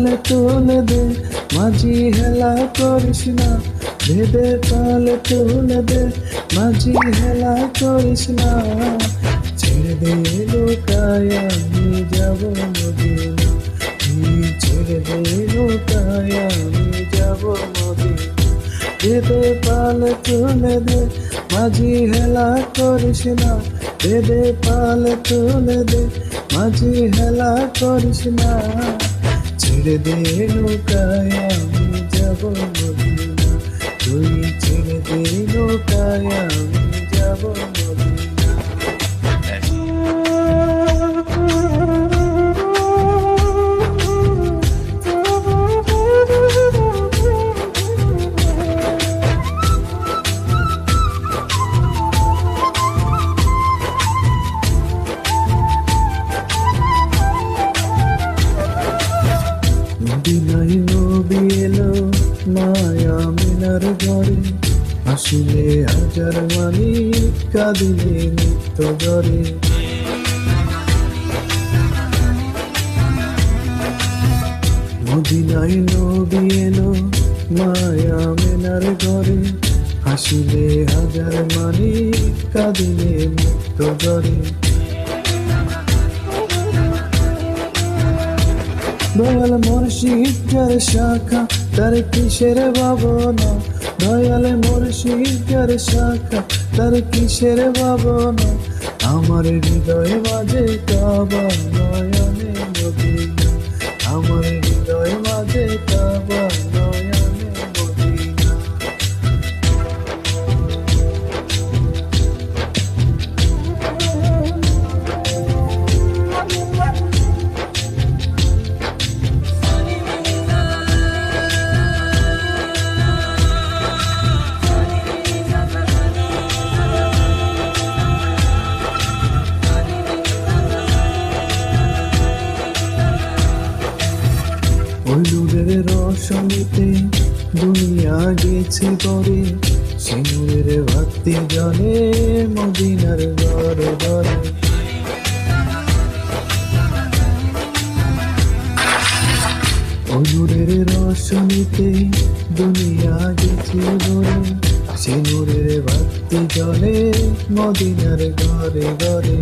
পালে তুলে দে, মাঝি হেলা করিস না। বেদে পালে তুলে দে, মাঝি হেলা করিস না। ছেড়ে দে নৌকায় আমি যাব মদিনা, ছেড়ে দে নৌকায় আমি যাব মদিনা। বেদে পালে তুলে দে, মাঝি হেলা করিস না। বেদে পালে তুলে দে, মাঝি হেলা করিস না। ছেড়ে দে নৌকায় আমি যাব মদিনা, তুই ছেড়ে দে নৌকায় আমি যাব মদিনা। মদিনায় নবী এলো মায়া মিনার ঘরে, হাসিলে হাজার মানি কাঁদিলে নিত্য জ্বরে। মদিনায় নবী এলো মায়া মিনার ঘরে, হাসিলে হাজার মানি কাঁদিলে নিত্য জ্বরে। দয়াল মুর্শিদ যার শাখা, তার কিসের ভাবনা। দয়াল মুর্শিদ যার শাখা, তার কিসের ভাবনা। আমার হৃদয় মাঝে কাবা, নয়নে মদিনা। আমার হৃদয় মাঝে কাবা, নয়নে মদিনা। ওই নূরের রোশনীতে দুনিয়া গেছে গড়ে, সে নূরের ভক্তি জলে মদিনার ঘরে ঘরে। ওই নূরের রোশনীতে দুনিয়া গেছে গড়ে, সে নূরের ভক্তি জলে মদিনার ঘরে ঘরে।